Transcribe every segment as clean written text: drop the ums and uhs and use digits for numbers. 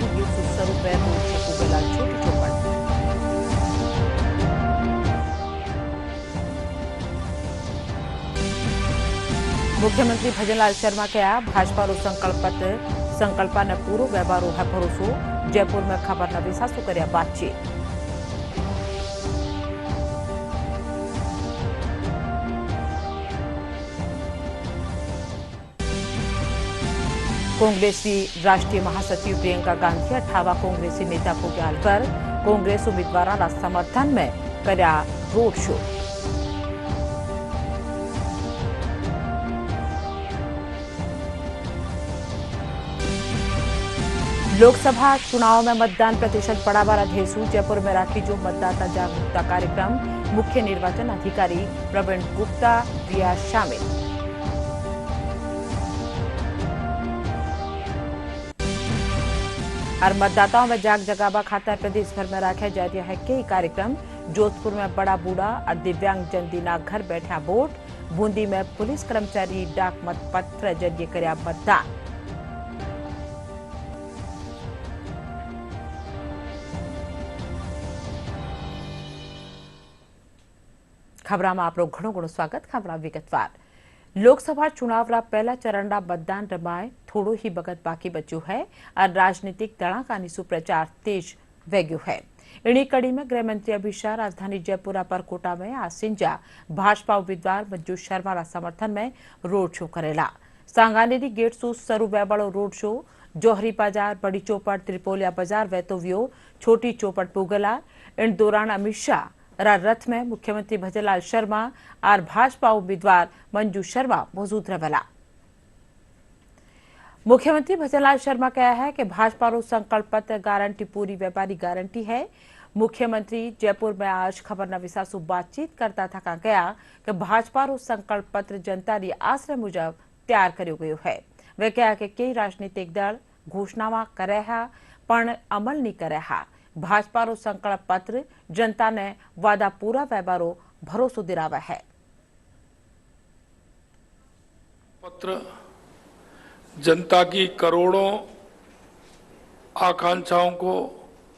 Sanganeri gift स्वरूपे road show उगेला छोटी चौपट। मुख्यमंत्री भजनलाल शर्मा कहा भाजपा रो संकल्प ने पूरो व्यवहारो है भरोसो। जयपुर में खबर न विसासु कर्या बातचीत। कांग्रेसी राष्ट्रीय महासचिव प्रियंका गांधी अठावा कांग्रेसी नेता पुग्या अलवर। कांग्रेस उम्मीदवारां समर्थन में कर्या रोड शो। लोकसभा चुनाव में मतदान प्रतिशत बढ़ावा धेसु। जयपुर में राखी जो मतदाता जागरूकता कार्यक्रम। मुख्य निर्वाचन अधिकारी प्रवीण गुप्ता दिया शामिल। और मतदाताओं में जाग जगावा खातर प्रदेश भर में रखा जा रहा है कई कार्यक्रम। जोधपुर में बड़ा बूढ़ा और दिव्यांग जन दीना घर बैठा वोट। बूंदी में पुलिस कर्मचारी डाक मतपत्र जरिए कर्या मतदान। खबरा में आपरो घणो घणो स्वागत। खबरा विगतवार। लोकसभा चुनाव रा पहला चरण रा मतदान रमाय थोड़ो ही वक्त बाकी बच्यो है और राजनीतिक दड़ाकानी सुप्रचार तेज वेग्यो है। इन्हीं कड़ी में गृह मंत्री अमित शाह राजधानी जयपुर परकोटा में आज सिंजा भाजपा उम्मीदवार मंजू शर्मा रा समर्थन में रोड शो करेला। सांगानेरी गेट सु शुरू वेबड़ो रोड शो जोहरी बाजार, बड़ी चौपट, त्रिपोलिया बाजार वेतोव्यो छोटी चौपट पुगला। इन दौरान अमित शाह रथ में मुख्यमंत्री भजनलाल शर्मा और भाजपा उम्मीदवार मंजू शर्मा मौजूद रहेला। मुख्यमंत्री भजनलाल शर्मा कहा है कि भाजपा रो संकल्प पत्र गारंटी पूरी व्यापारी गारंटी है। मुख्यमंत्री जयपुर में आज खबर न विसासु बातचीत करता था गया कि भाजपा रो संकल्प पत्र जनता री आश्रय मुजब तैयार कर्यो गयो है। वे कहा कि कई राजनीतिक दल घोषणावां करे है पण अमल नहीं करे है। भाजपा रो संकल्प पत्र जनता ने वादा पूरा व्यवहारो भरोसो दिलावा है। पत्र जनता की करोड़ों आकांक्षाओं को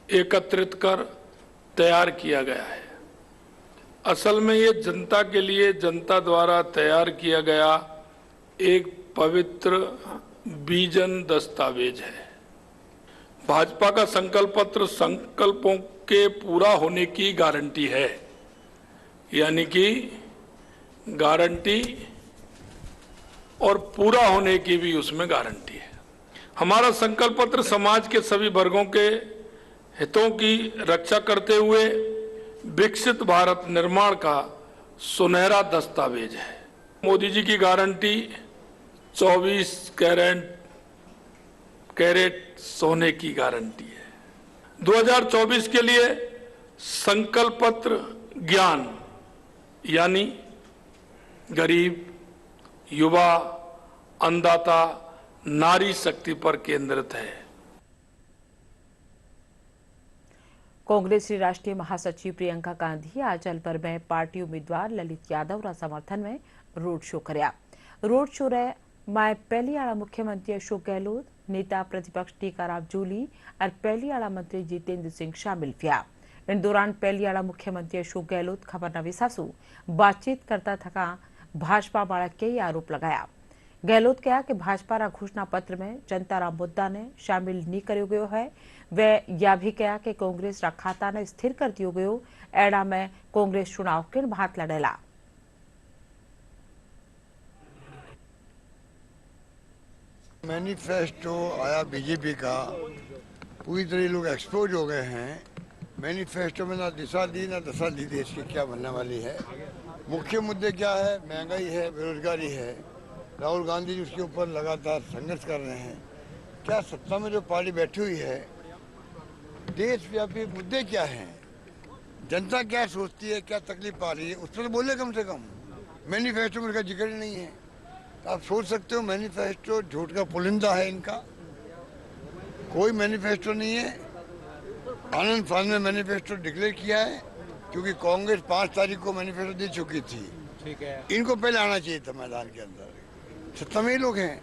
एकत्रित कर तैयार किया गया है। असल में ये जनता के लिए जनता द्वारा तैयार किया गया एक पवित्र विजन दस्तावेज है। भाजपा का संकल्प पत्र संकल्पों के पूरा होने की गारंटी है, यानी कि गारंटी और पूरा होने की भी उसमें गारंटी है। हमारा संकल्प पत्र समाज के सभी वर्गों के हितों की रक्षा करते हुए विकसित भारत निर्माण का सुनहरा दस्तावेज है। मोदी जी की गारंटी 24 कैरेट सोने की गारंटी है। 2024 के लिए संकल्प पत्र ज्ञान यानी गरीब, युवा, अन्नदाता, नारी शक्ति पर केंद्रित है। कांग्रेसी राष्ट्रीय महासचिव प्रियंका गांधी आज अलवर में पार्टी उम्मीदवार ललित यादव रा समर्थन में रोड शो कर्या। रोड शो रे में पहली आला मुख्यमंत्री अशोक गहलोत, नेता प्रतिपक्ष टीकाराम जूली और पहली आला मंत्री जितेंद्र सिंह शामिल हुआ। इन दौरान पहली आला मुख्यमंत्री अशोक गहलोत खबर न विसासु बातचीत करता थका भाजपा वाला कई आरोप लगाया। गहलोत कहा कि भाजपा रा घोषणा पत्र में जनता रा मुद्दा ने शामिल नहीं करो गयो है। वे यह भी कहा कि कांग्रेस रा खाता ने स्थिर कर दियो गयो। एड़ा में कांग्रेस चुनाव किन भात लड़ेला। मैनिफेस्टो आया बीजेपी का, पूरी तरह लोग एक्सपोज हो गए हैं। मैनिफेस्टो में ना दिशा दी ना दशा दी देश की क्या बनने वाली है। मुख्य मुद्दे क्या है? महंगाई है, बेरोजगारी है। राहुल गांधी जी उसके ऊपर लगातार संघर्ष कर रहे हैं। क्या सत्ता में जो पार्टी बैठी हुई है, देशव्यापी मुद्दे क्या हैं, जनता क्या सोचती है, क्या तकलीफ आ रही है, उस पर बोले कम से कम। मैनिफेस्टो में उसका जिक्र ही नहीं है। आप सोच सकते हो मैनिफेस्टो झूठ का पुलिंदा है इनका। कोई मैनिफेस्टो नहीं है। आनंद फानंद में मैनिफेस्टो डिक्लेयर किया है क्योंकि कांग्रेस 5 तारीख को मैनिफेस्टो दे चुकी थी। ठीक है, इनको पहले आना चाहिए था मैदान के अंदर। सत्ता में ही लोग हैं।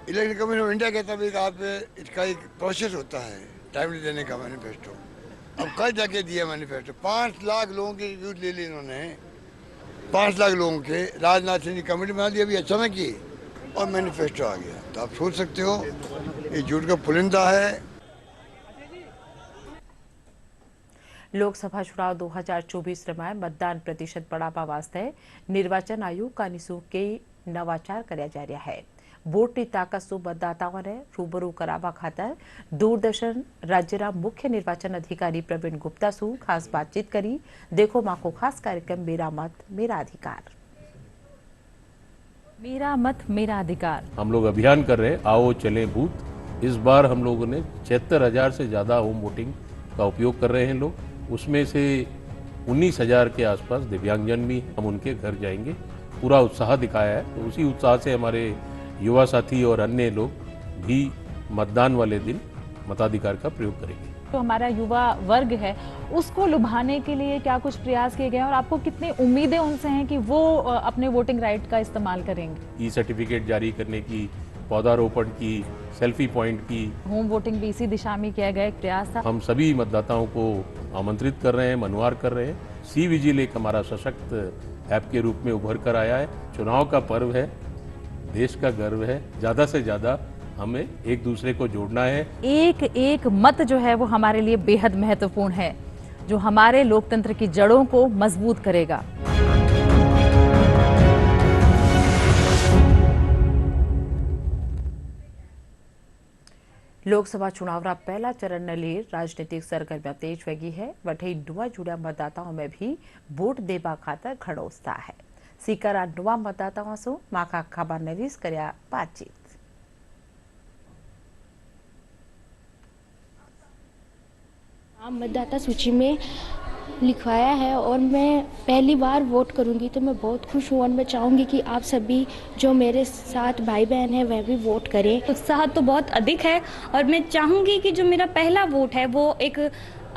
इलेक्शन कमीशन ऑफ इंडिया कहता है कि आप इसका एक प्रोसेस होता है टाइमली देने का मैनिफेस्टो। अब कल जाके दिया मैनिफेस्टो, 5 लाख लोगों की यूथ ले ली इन्होंने, 5 लाख लोगों के। राजनाथ सिंह ने कमेटी बना दी अभी अचानक ही, और मैनिफेस्टो आ गया। तो आप सोच सकते हो ये झूठ का पुलिंदा है। लोकसभा चुनाव 2024 में मतदान प्रतिशत बढ़ावा वास्ते निर्वाचन आयोग का निःशुल्क नवाचार कर्या जा रहा है। वोटनी ताकत शू मतदाताओं ने रूबरू करावा खातर दूरदर्शन राज्य मुख्य निर्वाचन अधिकारी प्रवीण गुप्ता शू खास बातचीत करी। देखो माको खास कार्यक्रम मेरा मत मेरा अधिकार। मेरा मत मेरा अधिकार हम लोग अभियान कर रहे हैं, आओ चले बूथ। इस बार हम लोगों ने 76,000 से ज्यादा होम वोटिंग का उपयोग कर रहे हैं लोग। उसमें से 19,000 के आसपास दिव्यांगजन भी, हम उनके घर जाएंगे। पूरा उत्साह दिखाया है, तो उसी उत्साह से हमारे युवा साथी और अन्य लोग भी मतदान वाले दिन मताधिकार का प्रयोग करेंगे। तो हमारा युवा वर्ग है, उसको लुभाने के लिए क्या कुछ प्रयास किए गए हैं और आपको कितनी उम्मीदें उनसे हैं कि वो अपने वोटिंग राइट का इस्तेमाल करेंगे? ई सर्टिफिकेट जारी करने की, पौधारोपण की, सेल्फी पॉइंट की, होम वोटिंग भी इसी दिशा में किया गया एक प्रयास था। हम सभी मतदाताओं को आमंत्रित कर रहे हैं, मनवार कर रहे हैं। सी विजिल एक हमारा सशक्त ऐप के रूप में उभर कर आया है। चुनाव का पर्व है, देश का गर्व है, ज्यादा से ज्यादा हमें एक दूसरे को जोड़ना है। एक एक मत जो है वो हमारे लिए बेहद महत्वपूर्ण है, जो हमारे लोकतंत्र की जड़ों को मजबूत करेगा। लोकसभा चुनाव रा पहला चरण ने लिए राजनीतिक सरगर्मियां तेज वगी है। वठे नुआ जुड़ा मतदाताओं में भी वोट देवा खातर घणो उत्साह है। सीकर नुआ मतदाताओं से माखा खबर नवीस कर्या बातचीत। मतदाता सूची में लिखवाया है और मैं पहली बार वोट करूंगी, तो मैं बहुत खुश हूँ और मैं चाहूँगी कि आप सभी जो मेरे साथ भाई बहन हैं वह भी वोट करें। उत्साह तो बहुत अधिक है और मैं चाहूँगी कि जो मेरा पहला वोट है वो एक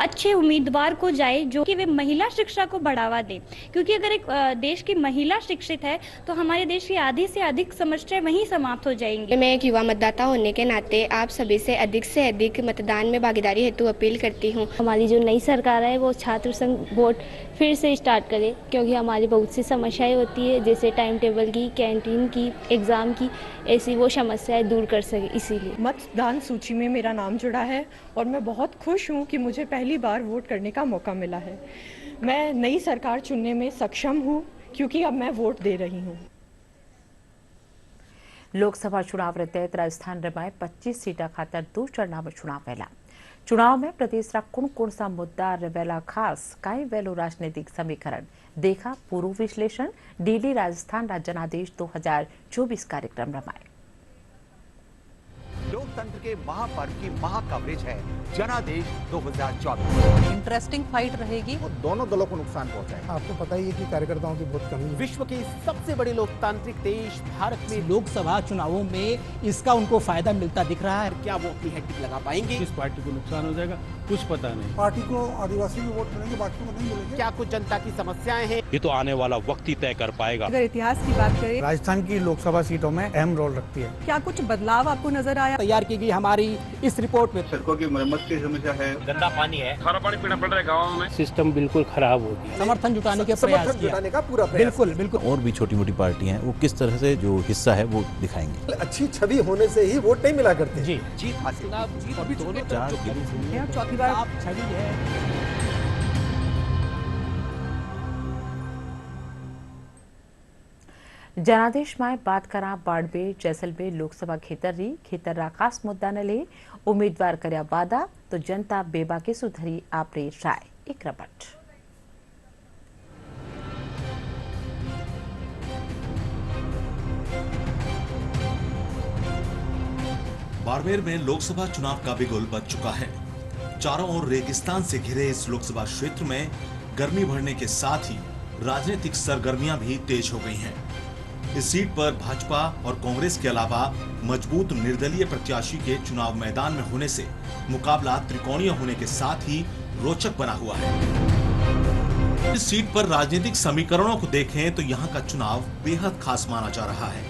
अच्छे उम्मीदवार को जाए जो कि वे महिला शिक्षा को बढ़ावा दे, क्योंकि अगर एक देश की महिला शिक्षित है तो हमारे देश की आधी से अधिक समस्याएं वहीं समाप्त हो जाएंगी। मैं एक युवा मतदाता होने के नाते आप सभी से अधिक मतदान में भागीदारी हेतु अपील करती हूँ। हमारी जो नई सरकार है वो छात्र संघ वोट फिर से स्टार्ट करे, क्योंकि हमारी बहुत सी समस्याएं होती है, जैसे टाइम टेबल की, कैंटीन की, एग्जाम की, ऐसी वो समस्याएं दूर कर सके। इसीलिए मतदान सूची में मेरा नाम जुड़ा है और मैं बहुत खुश हूँ कि मुझे पहली बार वोट करने का मौका मिला है। मैं नई सरकार चुनने में सक्षम हूँ क्योंकि अब मैं वोट दे रही हूँ। लोकसभा चुनाव रे तहत राजस्थान में 25 सीटा खातर 2 चरणा में चुनाव वेला। चुनाव में प्रदेश रा कुण सा मुद्दा वेला खास कई वेलो राजनीतिक समीकरण देखा पूर्व विश्लेषण डीडी राजस्थान रा जनादेश 2024 कार्यक्रम रमाए। लोकतंत्र के महापर्व की महा कवरेज है जनादेश 2024। इंटरेस्टिंग फाइट रहेगी, वो दोनों दलों को नुकसान पहुंचाएगा। आपको पता ही है कि कार्यकर्ताओं की बहुत कमी है। विश्व के सबसे बड़े लोकतांत्रिक देश भारत में लोकसभा चुनावों में इसका उनको फायदा मिलता दिख रहा है। क्या वो अपनी हैट्रिक लगा पाएंगे? किस पार्टी को नुकसान हो जाएगा कुछ पता नहीं। पार्टी को आदिवासी भी वोट मिलेंगे, बाकी को नहीं मिलेंगे। क्या कुछ जनता की समस्याएं हैं? ये तो आने वाला वक्त ही तय कर पाएगा। अगर इतिहास की बात करें, राजस्थान की लोकसभा सीटों में अहम रोल रखती है। क्या कुछ बदलाव आपको नजर आया? तैयार की गई हमारी इस रिपोर्ट में सड़कों की मरम्मत की समस्या है, गंदा पानी है, खारा पानी पीना पड़ रहा है गाँव में, सिस्टम बिल्कुल खराब हो गया। समर्थन जुटाने के प्रयास किया, पूरा बिल्कुल बिल्कुल। और भी छोटी मोटी पार्टियां हैं, वो किस तरह से जो हिस्सा है वो दिखाएंगे। अच्छी छवि होने से ही वोट नहीं मिला करते। जी जीत हासिल, चौथी बार छवि है। जनादेश में बात करा बाड़मेर जैसलमेर लोकसभा खेतर रा खास मुद्दा ने ले उम्मीदवार कर्या वादा तो जनता बेबाकी सुधरी आपरी राय। एक रपट बाड़मेर में लोकसभा चुनाव का बिगुल बज चुका है। चारों ओर रेगिस्तान से घिरे इस लोकसभा क्षेत्र में गर्मी बढ़ने के साथ ही राजनीतिक सरगर्मियां भी तेज हो गई हैं। इस सीट पर भाजपा और कांग्रेस के अलावा मजबूत निर्दलीय प्रत्याशी के चुनाव मैदान में होने से मुकाबला त्रिकोणीय होने के साथ ही रोचक बना हुआ है। इस सीट पर राजनीतिक समीकरणों को देखें तो यहां का चुनाव बेहद खास माना जा रहा है।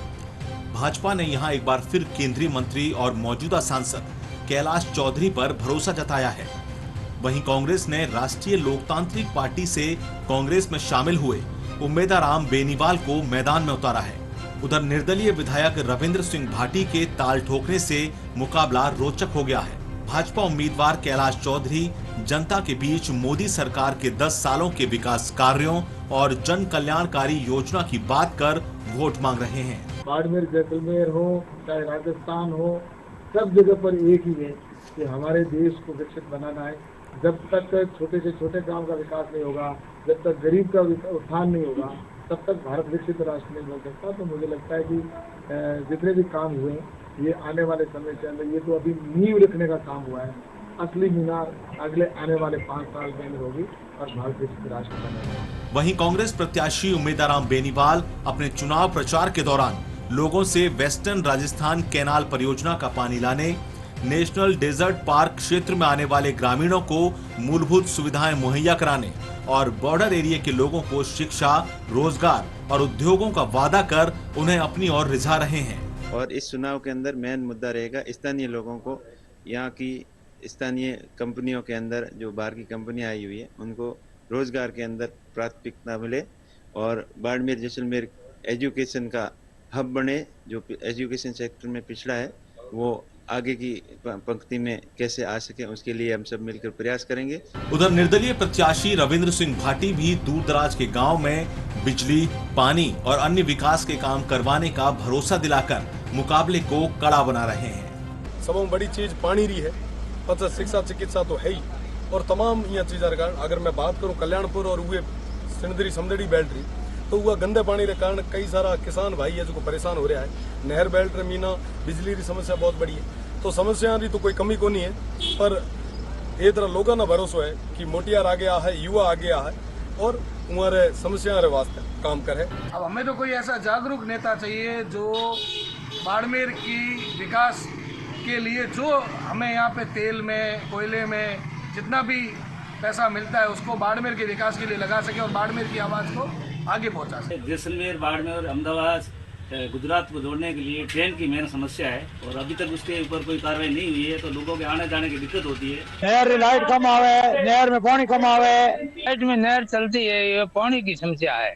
भाजपा ने यहां एक बार फिर केंद्रीय मंत्री और मौजूदा सांसद कैलाश चौधरी पर भरोसा जताया है। वहीं कांग्रेस ने राष्ट्रीय लोकतांत्रिक पार्टी से कांग्रेस में शामिल हुए उम्मेदाराम बेनीवाल को मैदान में उतारा है। उधर निर्दलीय विधायक रविंद्र सिंह भाटी के ताल ठोकने से मुकाबला रोचक हो गया है। भाजपा उम्मीदवार कैलाश चौधरी जनता के बीच मोदी सरकार के 10 सालों के विकास कार्यों और जन कल्याणकारी योजना की बात कर वोट मांग रहे हैं। बाड़मेर, जैसलमेर हो चाहे राजस्थान हो, सब जगह पर एक ही है कि हमारे देश को विकसित बनाना है। जब तक छोटे से छोटे गांव का विकास नहीं होगा, जब तक गरीब का उत्थान नहीं होगा, तब तक भारत विकसित राष्ट्र नहीं बन सकता। तो मुझे लगता है कि जितने भी काम हुए ये आने वाले समय के अंदर, ये तो अभी नींव रखने का काम हुआ है। असली मीनार अगले आने वाले 5 साल के अंदर होगी और भारत विकसित राष्ट्र बनेगा। वहीं कांग्रेस प्रत्याशी उम्मीदवार बेनीवाल अपने चुनाव प्रचार के दौरान लोगों से वेस्टर्न राजस्थान कैनाल परियोजना का पानी लाने, नेशनल डेजर्ट पार्क क्षेत्र में आने वाले ग्रामीणों को मूलभूत सुविधाएं मुहैया कराने और बॉर्डर एरिया के लोगों को शिक्षा, रोजगार और उद्योगों का वादा कर उन्हें अपनी ओर रिझा रहे हैं। और इस चुनाव के अंदर मेन मुद्दा रहेगा स्थानीय लोगों को, यहाँ की स्थानीय कंपनियों के अंदर जो बाहर की कंपनियां आई हुई है उनको रोजगार के अंदर प्राथमिकता मिले और बाड़मेर जैसलमेर एजुकेशन का हब बने। जो एजुकेशन सेक्टर में पिछड़ा है वो आगे की पंक्ति में कैसे आ सके, उसके लिए हम सब मिलकर प्रयास करेंगे। उधर निर्दलीय प्रत्याशी रविंद्र सिंह भाटी भी दूर दराज के गांव में बिजली, पानी और अन्य विकास के काम करवाने का भरोसा दिलाकर मुकाबले को कड़ा बना रहे हैं। सबसे बड़ी चीज पानी रही है, पता शिक्षा चिकित्सा तो है ही, और तमाम ये चीज़ अगर मैं बात करूँ कल्याणपुर और हुए सिंदरी समदड़ी बेल्ट रही, तो वह गंदे पानी के कारण कई सारा किसान भाई है जो परेशान हो रहा है। नहर बेल्ट मीना बिजली की समस्या बहुत बड़ी है, तो समस्या की तो कोई कमी को नहीं है, पर ये तरह लोगों का भरोसा है कि मोटियार आगे आ है, युवा आगे आ है और उम्र समस्या रे वास्ते काम करे। अब हमें तो कोई ऐसा जागरूक नेता चाहिए जो बाड़मेर की विकास के लिए, जो हमें यहाँ पे तेल में, कोयले में जितना भी पैसा मिलता है उसको बाड़मेर के विकास के लिए लगा सके और बाड़मेर की आवाज़ को आगे पहुँचा सके। जैसलमेर, बाड़मेर और अहमदाबाद गुजरात को जोड़ने के लिए ट्रेन की मेन समस्या है और अभी तक उसके ऊपर कोई कार्रवाई नहीं हुई है, तो लोगों के आने जाने की दिक्कत होती है। नहर लाइट कम आवे, नहर में पानी कम आवे, लाइट में नहर चलती है, ये पानी की समस्या है,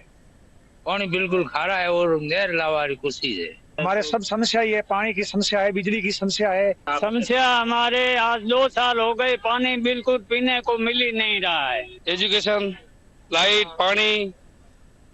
पानी बिल्कुल खारा है और नहर लावा की कोशिश है। हमारे सब समस्या ये पानी की समस्या है, बिजली की समस्या है। समस्या हमारे आज 2 साल हो गए, पानी बिल्कुल पीने को मिल ही नहीं रहा है। एजुकेशन, लाइट, पानी,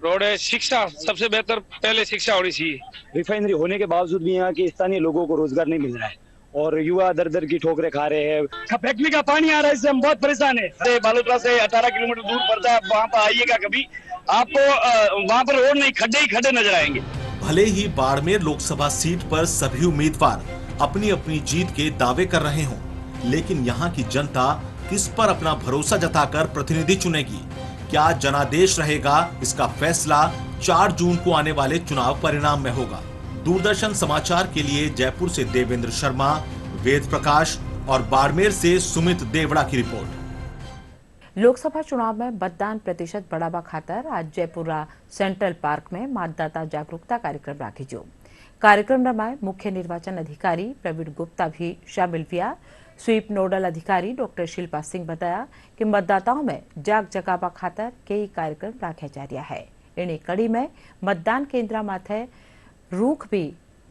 रोड है, शिक्षा सबसे बेहतर पहले शिक्षा होनी चाहिए। रिफाइनरी होने के बावजूद भी यहाँ के स्थानीय लोगों को रोजगार नहीं मिल रहा है और युवा दर दर की ठोकरें खा रहे हैं। फैक्ट्री का पानी आ रहा है, इससे हम बहुत परेशान है। बालोतरा से 18 किलोमीटर दूर पड़ता है, वहाँ पर आइएगा कभी, आपको वहाँ पर रोड नहीं, खड्डे ही खड्डे नजर आएंगे। भले ही बाड़मेर लोकसभा सीट पर सभी उम्मीदवार अपनी अपनी जीत के दावे कर रहे हों, लेकिन यहाँ की जनता किस पर अपना भरोसा जताकर प्रतिनिधि चुनेगी, क्या जनादेश रहेगा, इसका फैसला 4 जून को आने वाले चुनाव परिणाम में होगा। दूरदर्शन समाचार के लिए जयपुर से देवेंद्र शर्मा, वेद प्रकाश और बाड़मेर से सुमित देवड़ा की रिपोर्ट। लोकसभा चुनाव में मतदान प्रतिशत बढ़ावा खातर आज जयपुरा सेंट्रल पार्क में मतदाता जागरूकता कार्यक्रम राखी जो कार्यक्रम में मुख्य निर्वाचन अधिकारी प्रवीण गुप्ता भी शामिल हुआ। स्वीप नोडल अधिकारी डॉक्टर शिल्पा सिंह बताया कि मतदाताओं में जाग जगावा खातर कई कार्यक्रम राख्या जा रहा है। इन्हीं कड़ी में मतदान केंद्र माथे रूख भी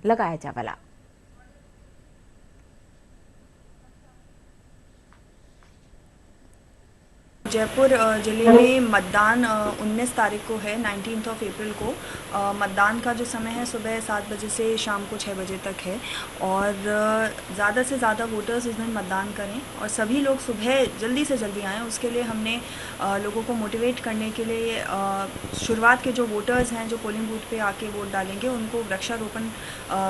लगाया जावला। जयपुर ज़िले में मतदान 19 तारीख को है, 19 अप्रैल को। मतदान का जो समय है सुबह 7 बजे से शाम को 6 बजे तक है और ज़्यादा से ज़्यादा वोटर्स इस दिन मतदान करें और सभी लोग सुबह जल्दी से जल्दी आएँ। उसके लिए हमने लोगों को मोटिवेट करने के लिए शुरुआत के जो वोटर्स हैं जो पोलिंग बूथ पे आके वोट डालेंगे उनको वृक्षारोपण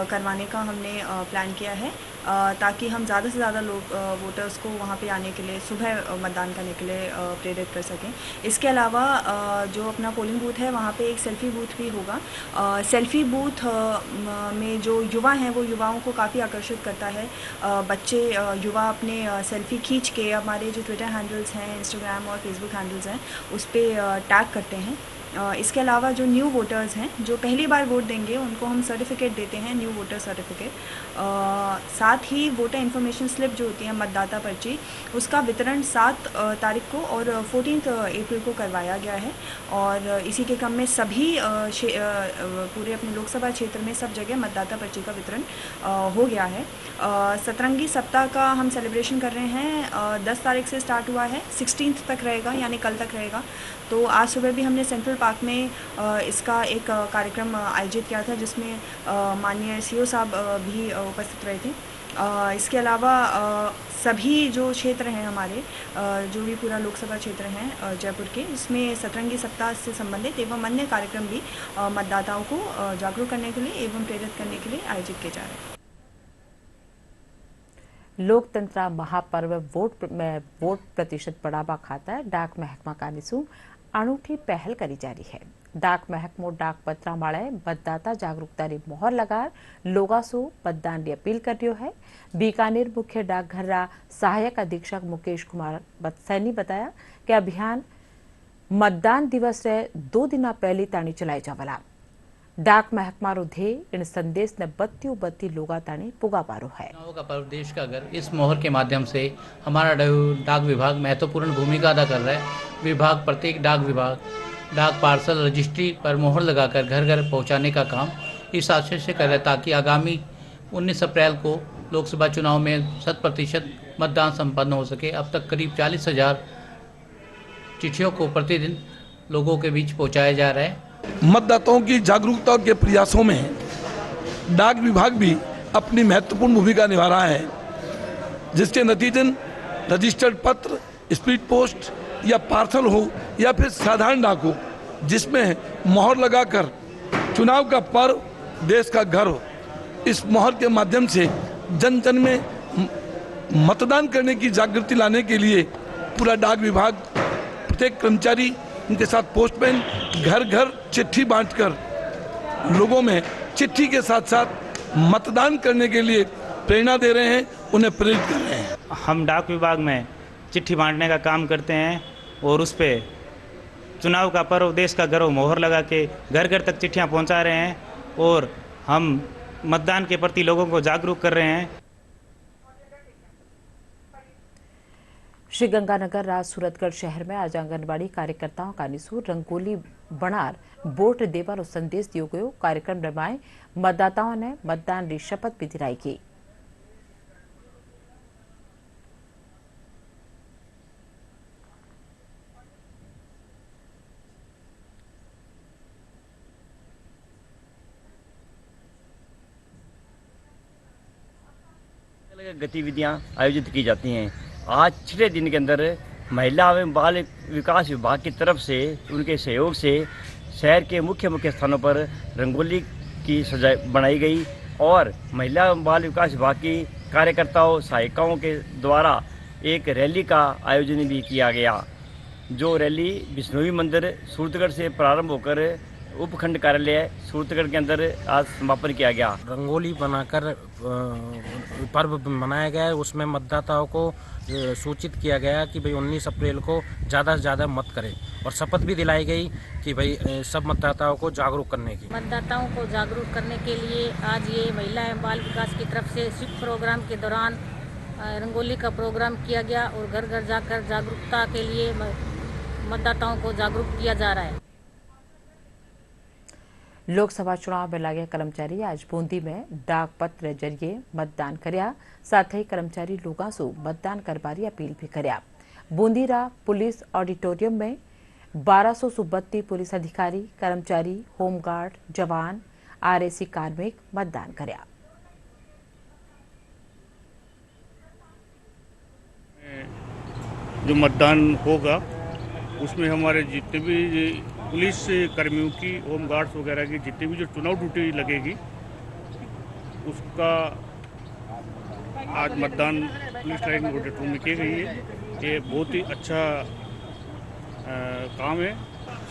करवाने का हमने प्लान किया है ताकि हम ज़्यादा से ज़्यादा लोग वोटर्स को वहाँ पे आने के लिए, सुबह मतदान करने के लिए प्रेरित कर सकें। इसके अलावा जो अपना पोलिंग बूथ है वहाँ पे एक सेल्फ़ी बूथ भी होगा। सेल्फ़ी बूथ में जो युवा हैं वो युवाओं को काफ़ी आकर्षित करता है। बच्चे युवा अपने सेल्फ़ी खींच के हमारे जो ट्विटर हैंडल्स हैं, इंस्टाग्राम और फेसबुक हैंडल्स हैं उस पर टैग करते हैं इसके अलावा जो न्यू वोटर्स हैं जो पहली बार वोट देंगे उनको हम सर्टिफिकेट देते हैं, न्यू वोटर सर्टिफिकेट। साथ ही वोटर इन्फॉर्मेशन स्लिप जो होती है मतदाता पर्ची, उसका वितरण 7 तारीख को और 14 अप्रैल को करवाया गया है। और इसी के क्रम में सभी पूरे अपने लोकसभा क्षेत्र में सब जगह मतदाता पर्ची का वितरण हो गया है। सतरंगी सप्ताह का हम सेलिब्रेशन कर रहे हैं, 10 तारीख से स्टार्ट हुआ है, 16 तक रहेगा, यानी कल तक रहेगा। तो आज सुबह भी हमने सेंट्रल पार्क में इसका एक कार्यक्रम आयोजित किया था, जिसमें माननीय सीओ साहब भी उपस्थित रहे थे। इसके अलावा सभी जो क्षेत्र हैं हमारे, जो भी पूरा लोकसभा क्षेत्र हैं जयपुर के, इसमें सतरंगी सप्ताह से संबंधित एवं अन्य कार्यक्रम भी मतदाताओं को जागरूक करने के लिए एवं प्रेरित करने के लिए आयोजित किए जा रहे हैं। लोकतंत्र महापर्व वोट में वोट प्रतिशत बढ़ावा खाता है। डाक महकमा कानिसू अनूठी पहल करी जा रही है। डाक महकमो डाक पत्रा माळे मतदाता जागरूकता री मोहर लगार लोगासो मतदान की अपील कर रही है। बीकानेर मुख्य डाकघर रा सहायक अधीक्षक मुकेश कुमार सैनी बताया कि अभियान मतदान दिवस रे 2 दिन पहले ताणी चलाई जावला। डाक महकमा रो ध्येय इन संदेश ने बत्ती लोगा ताणी पुगा पारो है। चुनाव का पर्व देश का घर, इस मोहर के माध्यम से हमारा डाक विभाग महत्वपूर्ण भूमिका अदा कर रहा है। विभाग प्रत्येक डाक विभाग डाक पार्सल रजिस्ट्री पर मोहर लगाकर घर घर पहुंचाने का काम इस आशय से कर रहा है ताकि आगामी 19 अप्रैल को लोकसभा चुनाव में 100% मतदान संपन्न हो सके। अब तक करीब 40,000 चिट्ठियों को प्रतिदिन लोगों के बीच पहुंचाया जा रहा है। मतदाताओं की जागरूकता के प्रयासों में डाक विभाग भी अपनी महत्वपूर्ण भूमिका निभा रहा है, जिसके नतीजन रजिस्टर्ड पत्र, स्पीड पोस्ट या पार्सल हो या फिर साधारण डाक हो, जिसमें मोहर लगाकर चुनाव का पर्व देश का घर हो, इस मोहर के माध्यम से जन जन में मतदान करने की जागृति लाने के लिए पूरा डाक विभाग, प्रत्येक कर्मचारी, उनके साथ पोस्टमैन घर घर चिट्ठी बांटकर लोगों में चिट्ठी के साथ साथ मतदान करने के लिए प्रेरणा दे रहे हैं, उन्हें प्रेरित कर रहे हैं। हम डाक विभाग में चिट्ठी बांटने का काम करते हैं और उस पे चुनाव का पर्व देश का गौरव मोहर लगा के घर घर तक चिट्ठियां पहुंचा रहे हैं और हम मतदान के प्रति लोगों को जागरूक कर रहे हैं। श्री गंगानगर राज सूरतगढ़ शहर में आज आंगनबाड़ी कार्यकर्ताओं का निसूर रंगोली बनार वोट देवर और संदेश दियो गयो। कार्यक्रम रमाए मतदाताओं ने मतदान की शपथ भी दिलाई की। गतिविधियां आयोजित की जाती हैं। आज 6 दिन के अंदर महिला एवं बाल विकास विभाग की तरफ से उनके सहयोग से शहर के मुख्य स्थानों पर रंगोली की सजाई बनाई गई और महिला एवं बाल विकास विभाग की कार्यकर्ताओं सहायिकाओं के द्वारा एक रैली का आयोजन भी किया गया, जो रैली बिश्नोई मंदिर सूरतगढ़ से प्रारंभ होकर उपखंड कार्यालय सूरतगढ़ के अंदर आज समापन किया गया। रंगोली बनाकर पर्व मनाया गया है, उसमें मतदाताओं को सूचित किया गया कि भाई 19 अप्रैल को ज़्यादा से ज़्यादा मत करें और शपथ भी दिलाई गई कि भाई सब मतदाताओं को जागरूक करने की। मतदाताओं को जागरूक करने के लिए आज ये महिला एवं बाल विकास की तरफ से स्वीप प्रोग्राम के दौरान रंगोली का प्रोग्राम किया गया और घर घर जाकर जागरूकता के लिए मतदाताओं को जागरूक किया जा रहा है। लोकसभा चुनाव में लगे कर्मचारी आज बूंदी में डाक पत्र जरिए मतदान करया, साथ ही कर्मचारी लोगों से मतदान करवारी अपील भी करया। बूंदीरा पुलिस ऑडिटोरियम में 1232 पुलिस अधिकारी, कर्मचारी, होमगार्ड, जवान, आरएसी कार्मिक मतदान करया। जो मतदान होगा उसमें हमारे जितने भी पुलिस कर्मियों की, होम गार्ड्स वगैरह की जितनी भी जो चुनाव ड्यूटी लगेगी उसका आज मतदान पुलिस लाइन ऑडिटोरियम में की गई है। ये बहुत ही अच्छा काम है।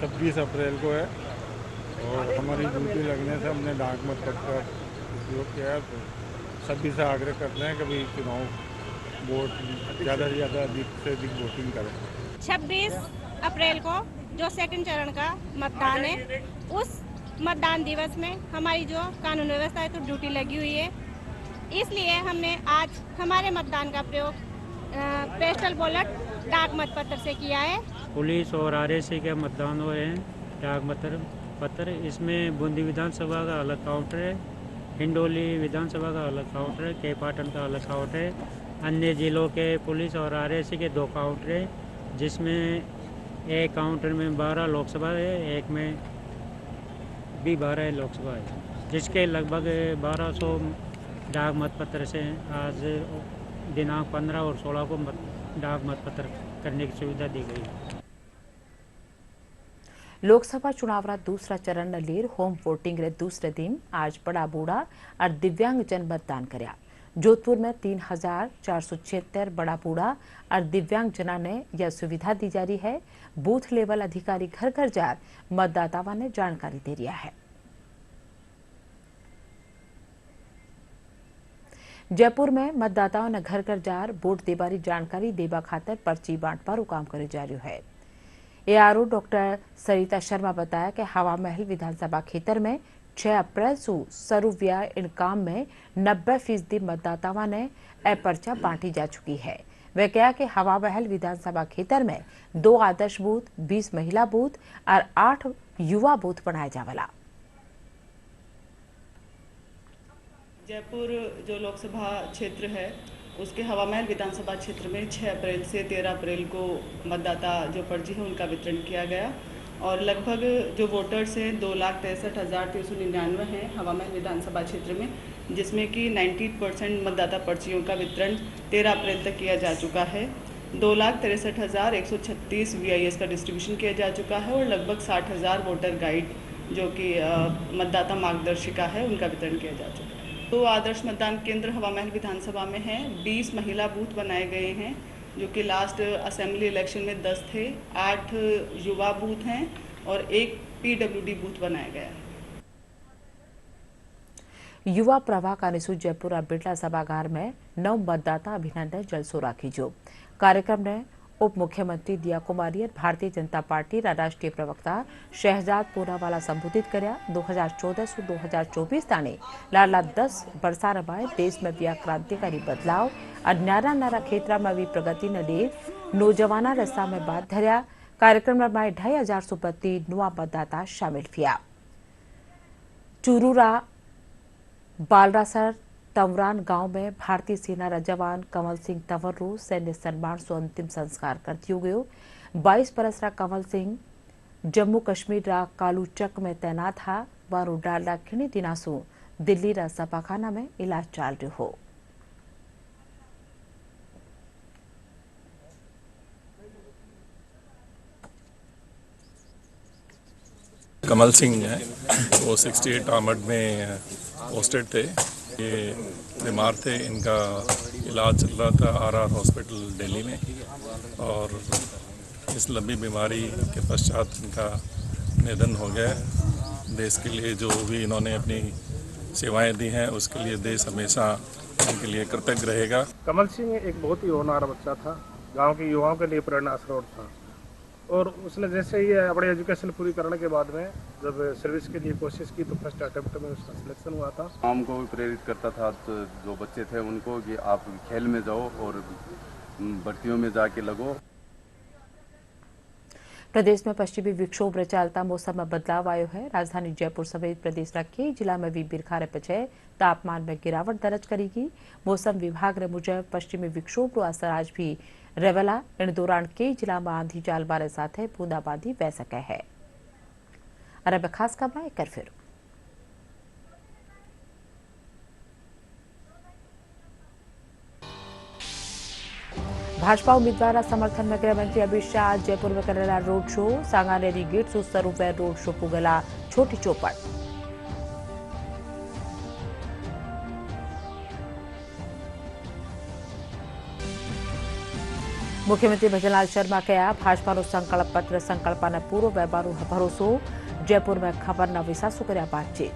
26 अप्रैल को है और हमारी ड्यूटी लगने से हमने डाक मत पत्र का उपयोग किया है। तो सभी से आग्रह करते हैं कि भाई चुनाव वोट ज़्यादा से ज़्यादा अधिक से अधिक वोटिंग करें। 26 अप्रैल को जो सेकंड चरण का मतदान है, उस मतदान दिवस में हमारी जो कानून व्यवस्था है तो ड्यूटी लगी हुई है, इसलिए हमने आज हमारे मतदान का प्रयोग पोस्टल बैलेट डाक मतपत्र से किया है। पुलिस और आरएसी के मतदान हुए हैं डाक मतपत्र। इसमें बूंदी विधानसभा का अलग काउंटर है, हिंडोली विधानसभा का अलग काउंटर है, केपाटन का अलग काउंटर है, अन्य जिलों के पुलिस और आरएसी के 2 काउंटर है, जिसमें एक काउंटर में 12 लोकसभा है, एक में भी 12 लोकसभा है, जिसके लगभग 1200 डाक मतपत्र से आज दिनांक 15 और 16 को डाक मतपत्र करने की सुविधा दी गई। लोकसभा चुनाव रा दूसरा चरण न लीर होम वोटिंग रे दूसरे दिन आज बड़ा बूढ़ा और दिव्यांग जन मतदान करया। जोधपुर में 3476 बड़ा बूढ़ा और दिव्यांग जना ने यह सुविधा दी जा रही है। बूथ लेवल अधिकारी घर घर जा मतदाताओं ने जानकारी दे रहा है। जयपुर में मतदाताओं ने घर घर जार वोट देबारी जानकारी देबा खातर पर्ची बांटबारू काम करे जा रही है। एआरओ डॉक्टर सरिता शर्मा बताया कि हवा महल विधानसभा क्षेत्र में 6 अप्रैल से शुरू हुआ इन काम में 90% मतदाताओं ने पर्चा बांटी जा चुकी है। वे कहा कि हवा महल विधानसभा क्षेत्र में 2 आदर्श बूथ, 20 महिला बूथ और 8 युवा बूथ बनाए जावला। जयपुर जो लोकसभा क्षेत्र है उसके हवा महल विधानसभा क्षेत्र में 6 अप्रैल से 13 अप्रैल को मतदाता जो पर्ची है उनका वितरण किया गया और लगभग जो वोटर्स हैं 2,63,399 हैं हवा महल विधानसभा क्षेत्र में, जिसमें कि 90% मतदाता पर्चियों का वितरण 13 अप्रैल तक किया जा चुका है। 2,63,136 VIS का डिस्ट्रीब्यूशन किया जा चुका है और लगभग 60,000 वोटर गाइड जो कि मतदाता मार्गदर्शिका है उनका वितरण किया जा चुका है। 2 आदर्श मतदान केंद्र हवा महल विधानसभा में हैं, 20 महिला बूथ बनाए गए हैं जो कि लास्ट असेंबली इलेक्शन में 10 थे, 8 युवा बूथ हैं और 1 PWD बूथ बनाया गया है। युवा प्रवाह का निशु जयपुर और बिरला सभागार में 9 मतदाता अभिनंदन जलसो राखी जो कार्यक्रम ने उप मुख्यमंत्री दिया कुमारी और भारतीय जनता पार्टी राष्ट्रीय प्रवक्ता शहजाद पूनावाला संबोधित करया। 2014 से 2024 ताने लाला 10 बरसा रबाए देश में भी क्रांतिकारी बदलाव और नारा नारा क्षेत्र में भी प्रगति न ले नौजवाना रस्ता में बात धरया। कार्यक्रम में 2,500 से प्रति नुआ मतदाता शामिल किया। चूरूरा बालरासर तवरान गांव में भारतीय सेना रा जवान कंवल सिंह तंवर रो सैन्य सम्मान से अंतिम संस्कार कर दियो गयो। 22 बरस रा कंवल सिंह जम्मू कश्मीर रा कालूचक में तैनात था। वारो डालडा खिणी दिनासु दिल्ली रा सपाखाना में इलाज चाल रहो हो। कमल सिंह है, वो 68 आर्मर्ड में पोस्टेड थे। ये बीमार थे, इनका इलाज चल रहा था RR हॉस्पिटल दिल्ली में और इस लंबी बीमारी के पश्चात इनका निधन हो गया। देश के लिए जो भी इन्होंने अपनी सेवाएं दी हैं उसके लिए देश हमेशा इनके लिए कृतज्ञ रहेगा। कमल सिंह एक बहुत ही होनहार बच्चा था, गांव के युवाओं के लिए प्रेरणा स्रोत था और उसने जैसे ही अपनी एजुकेशन पूरी करने के बाद में जब सर्विस के लिए कोशिश की तो फर्स्ट अटेम्प्ट में उसका सिलेक्शन हुआ था। हमको भी प्रेरित करता था तो जो बच्चे थे उनको कि आप खेल में जाओ और भर्तियों में जाके लगो। प्रदेश में पश्चिमी विक्षोभ रे चलता मौसम में बदलाव आयो है। राजधानी जयपुर समेत प्रदेश का कई जिला में भी बिरखारे पछे तापमान में गिरावट दर्ज करेगी। मौसम विभाग रे मुजब पश्चिमी विक्षोभ रो असर आज भी रेवला। इन दौरान कई जिला में आंधी चाल बारे साथ बूंदाबांदी वह सके है। अरब खास खबर एक फिर भाजपा उम्मीदवार समर्थन में गृह मंत्री अमित शाह आज जयपुर में करेला रोड शो। सांगानेरी गेट से शुरू हुए रोड शो पुगला छोटी चौपट। मुख्यमंत्री भजनलाल शर्मा कहा भाजपा रो संकल्प पत्र संकल्प ने पूरो व्यवहार भरोसो। जयपुर में खबर न विसासु कर्या बातचीत।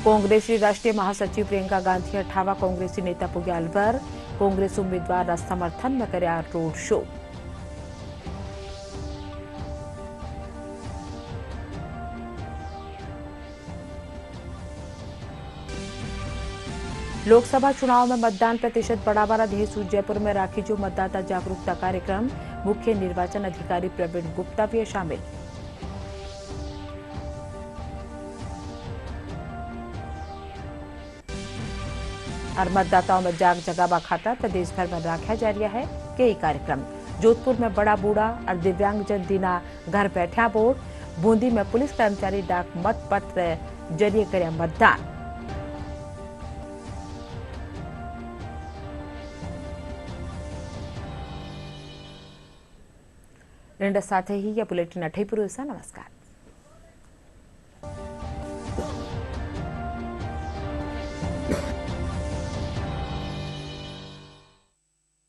कांग्रेसनी राष्ट्रीय महासचिव प्रियंका गांधी अठावा कांग्रेसी नेता पुग्या अलवर। कांग्रेस उम्मीदवार समर्थन में कर्या रोड शो। लोकसभा चुनाव में मतदान प्रतिशत बढ़ावा हेतु जयपुर में राखी जो मतदाता जागरूकता कार्यक्रम। मुख्य निर्वाचन अधिकारी प्रवीण गुप्ता भी शामिल। और मतदाताओं में जाग जगावा खाता प्रदेश भर में रखा जा रहा है कई कार्यक्रम। जोधपुर में बड़ा बूढ़ा और दिव्यांगजन दीना घर बैठा बोर्ड। बूंदी में पुलिस कर्मचारी डाक मत पत्र जरिए करे मतदान। साथ ही यह बुलेटिन अठई पूर्व। नमस्कार।